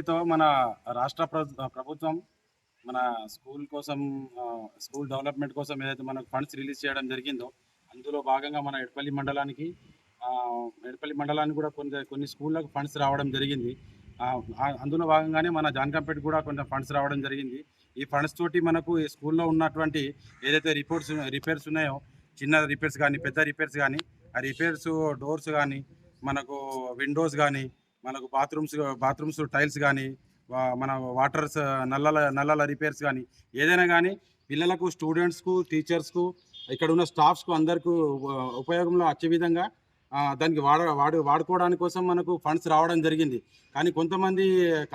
ఏదైతే మన రాష్ట్ర ప్రభుత్వం మన స్కూల్ కోసం స్కూల్ డెవలప్మెంట్ కోసం ఏదైతే మనకు ఫండ్స్ రిలీజ్ చేయడం జరిగిందో, అందులో భాగంగా మన ఎడపల్లి మండలానికి కూడా కొన్ని స్కూళ్ళకు ఫండ్స్ రావడం జరిగింది. అందులో భాగంగానే మన జాన్కంపేట కూడా కొంచెం ఫండ్స్ రావడం జరిగింది. ఈ ఫండ్స్ తోటి మనకు ఈ స్కూల్లో ఉన్నటువంటి ఏదైతే రిపేర్స్ ఉన్నాయో, చిన్న రిపేర్స్ కానీ పెద్ద రిపేర్స్ కానీ, ఆ రిపేర్స్ డోర్స్ కానీ, మనకు విండోస్ కానీ, మనకు బాత్రూమ్స్ టైల్స్ కానీ, మన వాటర్స్ నల్లల రిపేర్స్ కానీ, ఏదైనా కానీ పిల్లలకు, స్టూడెంట్స్కు, టీచర్స్కు, ఇక్కడ ఉన్న స్టాఫ్స్కు అందరికీ ఉపయోగంలో వచ్చే విధంగా దానికి వాడుకోవడానికి కోసం మనకు ఫండ్స్ రావడం జరిగింది. కానీ కొంతమంది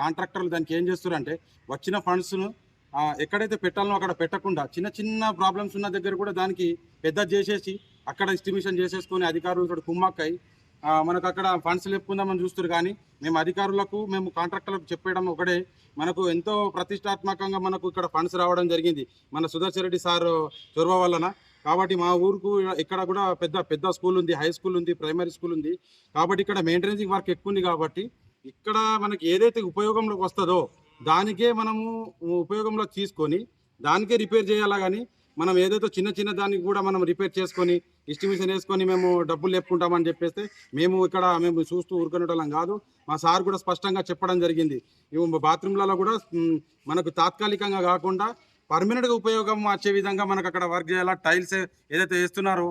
కాంట్రాక్టర్లు దానికి ఏం చేస్తారంటే, వచ్చిన ఫండ్స్ను ఎక్కడైతే పెట్టాలనో అక్కడ పెట్టకుండా చిన్న చిన్న ప్రాబ్లమ్స్ ఉన్న దగ్గర కూడా దానికి పెద్ద చేసేసి అక్కడ ఎస్టిమేషన్ చేసేసుకొని అధికారులు ఇక్కడ కుమ్మక్కై మనకు అక్కడ ఫండ్స్ లేపుకుందామని చూస్తారు. కానీ మేము కాంట్రాక్టర్లకు చెప్పడం ఒకటే, మనకు ఎంతో ప్రతిష్టాత్మకంగా మనకు ఇక్కడ ఫండ్స్ రావడం జరిగింది మన సుదర్శన్ రెడ్డి సార్ చొరవ వలన. కాబట్టి మా ఊరుకు ఇక్కడ కూడా పెద్ద స్కూల్ ఉంది, హై స్కూల్ ఉంది, ప్రైమరీ స్కూల్ ఉంది. కాబట్టి ఇక్కడ మెయింటెనెన్సింగ్ వర్క్ ఎక్కువ ఉంది. కాబట్టి ఇక్కడ మనకి ఏదైతే ఉపయోగంలోకి వస్తుందో దానికే మనము ఉపయోగంలో తీసుకొని దానికే రిపేర్ చేయాలా. కానీ మనం ఏదైతే చిన్న దానికి కూడా మనం రిపేర్ చేసుకొని ఎస్టిమేషన్ వేసుకొని మేము డబ్బులు లేపుకుంటామని చెప్పేస్తే మేము చూస్తూ ఊరుకునేటోళ్ళం కాదు. మా సార్ కూడా స్పష్టంగా చెప్పడం జరిగింది. బాత్రూమ్లలో కూడా మనకు తాత్కాలికంగా కాకుండా పర్మనెంట్గా ఉపయోగం వచ్చే విధంగా మనకు అక్కడ వర్క్ చేయాలా. టైల్స్ ఏదైతే వేస్తున్నారో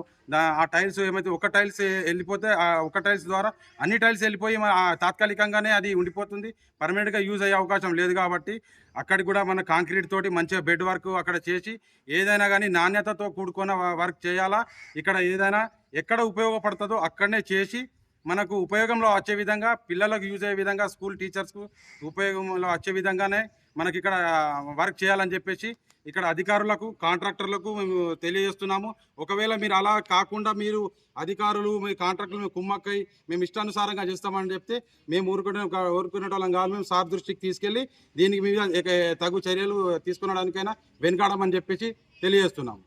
ఆ టైల్స్ ఏమైతే ఒక టైల్స్ వెళ్ళిపోతే ఆ ఒక టైల్స్ ద్వారా అన్ని టైల్స్ వెళ్ళిపోయి తాత్కాలికంగానే అది ఉండిపోతుంది, పర్మనెంట్గా యూజ్ అయ్యే అవకాశం లేదు. కాబట్టి అక్కడికి కూడా మన కాంక్రీట్ తోటి మంచిగా బెడ్ వర్క్ అక్కడ చేసి ఏదైనా కానీ నాణ్యతతో కూడుకున్న వర్క్ చేయాలా. ఇక్కడ ఏదైనా ఎక్కడ ఉపయోగపడుతుందో అక్కడనే చేసి మనకు ఉపయోగంలో వచ్చే విధంగా, పిల్లలకు యూజ్ అయ్యే విధంగా, స్కూల్ టీచర్స్కు ఉపయోగంలో వచ్చే విధంగానే మనకి ఇక్కడ వర్క్ చేయాలని చెప్పేసి ఇక్కడ అధికారులకు, కాంట్రాక్టర్లకు మేము తెలియజేస్తున్నాము. ఒకవేళ మీరు అలా కాకుండా మీరు అధికారులు, మీ కాంట్రాక్టర్లు కుమ్మక్కై మేము ఇష్టానుసారంగా చేస్తామని చెప్తే మేము ఊరుకునేటోళ్ళం కాదు. మేము సార్ దృష్టికి తీసుకెళ్ళి దీనికి మీద తగు చర్యలు తీసుకునడానికైనా వెనుకాడమని చెప్పేసి తెలియజేస్తున్నాము.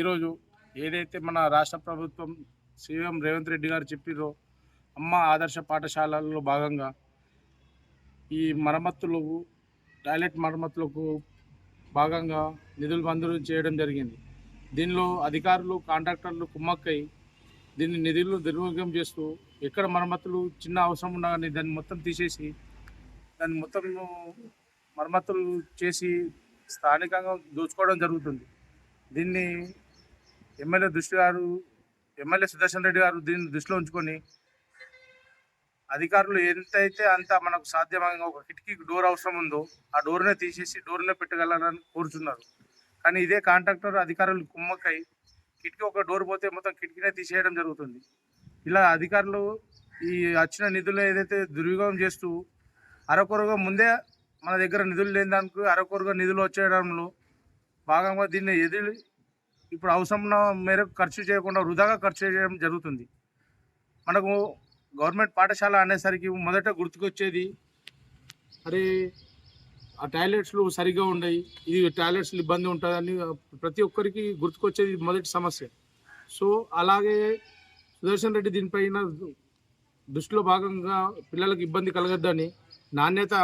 ఈరోజు ఏదైతే మన రాష్ట్ర ప్రభుత్వం సీఎం రేవంత్ రెడ్డి గారు చెప్పిరో, అమ్మ ఆదర్శ పాఠశాలల్లో భాగంగా ఈ టాయిలెట్ మరమ్మతులకు భాగంగా నిధులు మంజూరు చేయడం జరిగింది. దీనిలో అధికారులు, కాంట్రాక్టర్లు కుమ్మక్కై దీన్ని నిధులు దుర్వినియోగం చేస్తూ ఎక్కడ మరమ్మతులు చిన్న అవసరం ఉన్నా కానీ దాన్ని మొత్తం తీసేసి దాన్ని మొత్తం మరమ్మతులు చేసి స్థానికంగా దోచుకోవడం జరుగుతుంది. దీన్ని ఎమ్మెల్యే సుదర్శన్ రెడ్డి గారు దీన్ని దృష్టిలో ఉంచుకొని అధికారులు ఎంతైతే అంత మనకు సాధ్యమైన ఒక కిటికీకి డోర్ అవసరం ఉందో ఆ డోర్నే తీసేసి డోర్నే పెట్టగలరని కోరుతున్నారు. కానీ ఇదే కాంట్రాక్టర్ అధికారులు కుమ్మక్కై కిటికీ ఒక డోర్ పోతే మొత్తం కిటికీనే తీసేయడం జరుగుతుంది. ఇలా అధికారులు ఈ వచ్చిన నిధులు ఏదైతే దుర్వినియోగం చేస్తూ అరకొరగా ముందే మన దగ్గర నిధులు లేని దానికి అరకొరగా నిధులు వచ్చేయడంలో భాగంగా దీన్ని ఇప్పుడు అవసరం మేరకు ఖర్చు చేయకుండా వృధాగా ఖర్చు చేయడం జరుగుతుంది. మనకు గవర్నమెంట్ పాఠశాల అనేసరికి మొదట గుర్తుకొచ్చేది, అరే ఆ టాయిలెట్స్లు సరిగ్గా ఉండవు, ఇది టాయిలెట్స్లు ఇబ్బంది ఉంటుందని ప్రతి ఒక్కరికి గుర్తుకొచ్చేది మొదటి సమస్య. సో అలాగే సుదర్శన్ రెడ్డి దీనిపైన దృష్టిలో భాగంగా పిల్లలకు ఇబ్బంది కలగద్దని నాణ్యత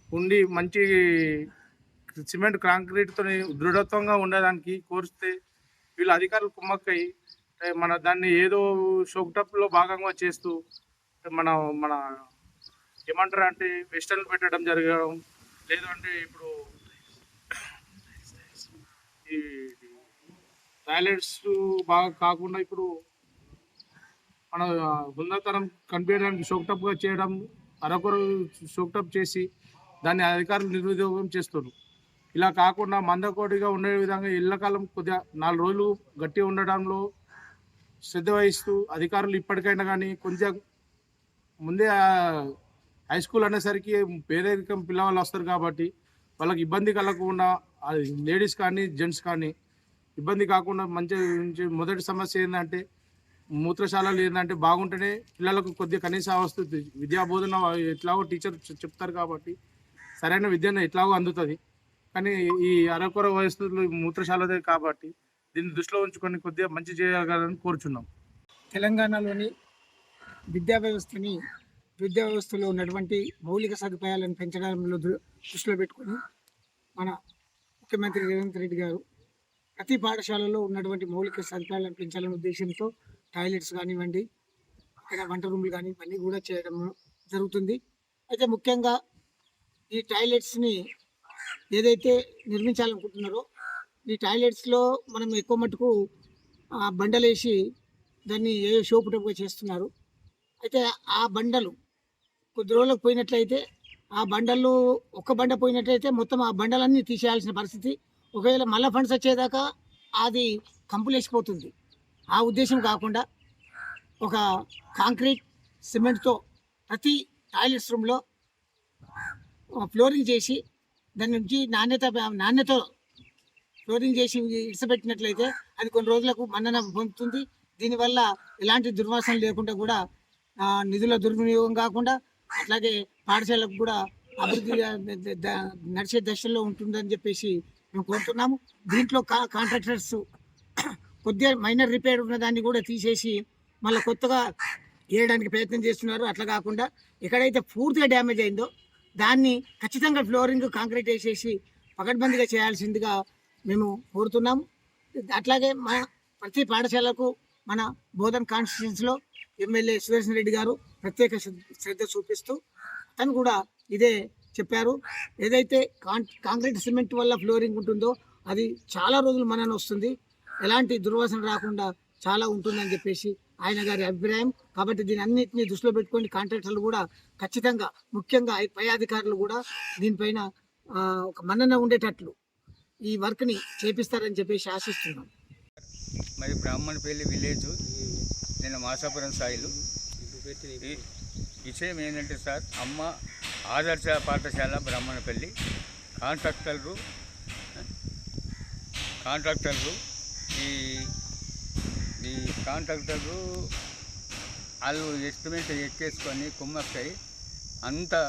ఉండి మంచి సిమెంట్ కాంక్రీట్తో దృఢత్వంగా ఉండడానికి కోరిస్తే వీళ్ళు అధికారులు కుమ్మక్కై దాన్ని ఏదో షోక్టప్లో భాగంగా చేస్తూ మన ఏమంటారు అంటే వెస్టర్న్ పెట్టడం జరగడం, లేదు అంటే ఇప్పుడు ఈ టాయిలెట్స్ బాగా కాకుండా ఇప్పుడు మన ఉన్నతరం కనిపించడానికి షోక్టప్గా చేయడం, అరకొర షోక్టప్ చేసి దాన్ని అధికారులు నిర్వినియోగం చేస్తారు. ఇలా కాకుండా మందకోటిగా ఉండే విధంగా ఇళ్ళకాలం కొద్దిగా 4 రోజులు గట్టిగా ఉండడంలో శ్రద్ధ వహిస్తూ అధికారులు ఇప్పటికైనా కానీ కొంచెం ముందే హై స్కూల్ అనేసరికి పేదరికం పిల్లవాళ్ళు వస్తారు. కాబట్టి వాళ్ళకి ఇబ్బంది కలగకుండా లేడీస్ కానీ జెంట్స్ కానీ ఇబ్బంది కాకుండా మంచి మొదటి సమస్య ఏంటంటే మూత్రశాలలు ఏంటంటే బాగుంటేనే పిల్లలకు కొద్దిగా కనీస వస్తుంది. విద్యాబోధన ఎట్లాగో టీచర్ చెప్తారు కాబట్టి సరైన విద్యను ఎట్లాగో అందుతుంది. కానీ ఈ అరకొర వయస్సులు మూత్రశాలదే కాబట్టి దీన్ని దృష్టిలో ఉంచుకొని కొద్దిగా మంచి చేయగలని కోరుచున్నాం. తెలంగాణలోని విద్యా వ్యవస్థని విద్యా వ్యవస్థలో ఉన్నటువంటి మౌలిక సదుపాయాలను పెంచడంలో దృష్టిలో పెట్టుకొని మన ముఖ్యమంత్రి రేవంత్ రెడ్డి గారు ప్రతి పాఠశాలలో ఉన్నటువంటి మౌలిక సదుపాయాలను పెంచాలనే ఉద్దేశంతో టాయిలెట్స్ కానివ్వండి, ఇక్కడ వంట రూములు కానీ ఇవన్నీ కూడా చేయడం జరుగుతుంది. అయితే ముఖ్యంగా ఈ టాయిలెట్స్ని ఏదైతే నిర్మించాలనుకుంటున్నారో ఈ టాయిలెట్స్లో మనం ఎక్కువ మటుకు బండలేసి దాన్ని ఏ షోపుటప్పుగా చేస్తున్నారు. అయితే ఆ బండలు కొద్ది రోజులకు పోయినట్లయితే ఆ బండలు ఒక్క బండ పోయినట్లయితే మొత్తం ఆ బండలన్నీ తీసేయాల్సిన పరిస్థితి. ఒకవేళ మళ్ళీ ఫండ్స్ వచ్చేదాకా అది కంపులేసిపోతుంది. ఆ ఉద్దేశం కాకుండా ఒక కాంక్రీట్ సిమెంట్తో ప్రతి టాయిలెట్స్ రూమ్లో ఫ్లోరింగ్ చేసి దాని నుంచి నాణ్యత ఫ్లోరింగ్ చేసి ఇడిసపెట్టినట్లయితే అది కొన్ని రోజులకు మన్నన పొందుతుంది. దీనివల్ల ఎలాంటి దుర్వాసన లేకుండా కూడా నిధుల దుర్వినియోగం కాకుండా అట్లాగే పాఠశాలకు కూడా అభివృద్ధి నడిచే దశలో ఉంటుందని చెప్పేసి మేము కోరుతున్నాము. దీంట్లో కాంట్రాక్టర్స్ కొద్దిగా మైనర్ రిపేర్ ఉన్న దాన్ని కూడా తీసేసి మళ్ళీ కొత్తగా వేయడానికి ప్రయత్నం చేస్తున్నారు. అట్లా కాకుండా ఎక్కడైతే పూర్తిగా డ్యామేజ్ అయిందో దాన్ని ఖచ్చితంగా ఫ్లోరింగ్ కాంక్రీట్ వేసేసి పకడ్బందీగా చేయాల్సిందిగా మేము కోరుతున్నాము. అట్లాగే మన ప్రతి పాఠశాలకు మన బోధన్ కాన్స్టిట్యూన్సీలో ఎమ్మెల్యే సుదర్శన్ రెడ్డి గారు ప్రత్యేక శ్రద్ధ చూపిస్తూ తను కూడా ఇదే చెప్పారు. ఏదైతే కాంక్రీట్ సిమెంట్ వల్ల ఫ్లోరింగ్ ఉంటుందో అది చాలా రోజులు మనన వస్తుంది, ఎలాంటి దుర్వాసన రాకుండా చాలా ఉంటుందని చెప్పేసి ఆయన గారి అభిప్రాయం. కాబట్టి దీని అన్నింటినీ దృష్టిలో పెట్టుకొని కాంట్రాక్టర్లు కూడా ఖచ్చితంగా ముఖ్యంగా పై అధికారులు కూడా దీనిపైన ఒక మన్నన ఉండేటట్లు ఈ వర్క్ని చేపిస్తారని చెప్పేసి ఆశిస్తున్నాం. మరి బ్రాహ్మణపల్లి విలేజ్, నేను మాసాపురం సాయిలు. విషయం ఏంటంటే సార్, అమ్మ ఆదర్శ పాఠశాల బ్రాహ్మణపల్లి కాంట్రాక్టర్లు ఈ కాంట్రాక్టర్లు వాళ్ళు ఎస్టిమేట్ ఎక్కేసుకొని కుమ్మక్కై అంతా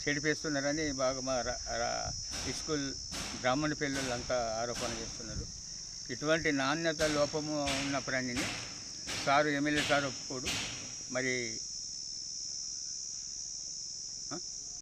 చెడిపేస్తున్నారని బాగా మా స్కూల్ బ్రాహ్మణపల్లి అంతా ఆరోపణ చేస్తున్నారు. ఇటువంటి నాణ్యత లోపము ఉన్న ప్రాణిని సారు ఎమ్మెల్యే సార్ ఒప్పుకోడు. మరి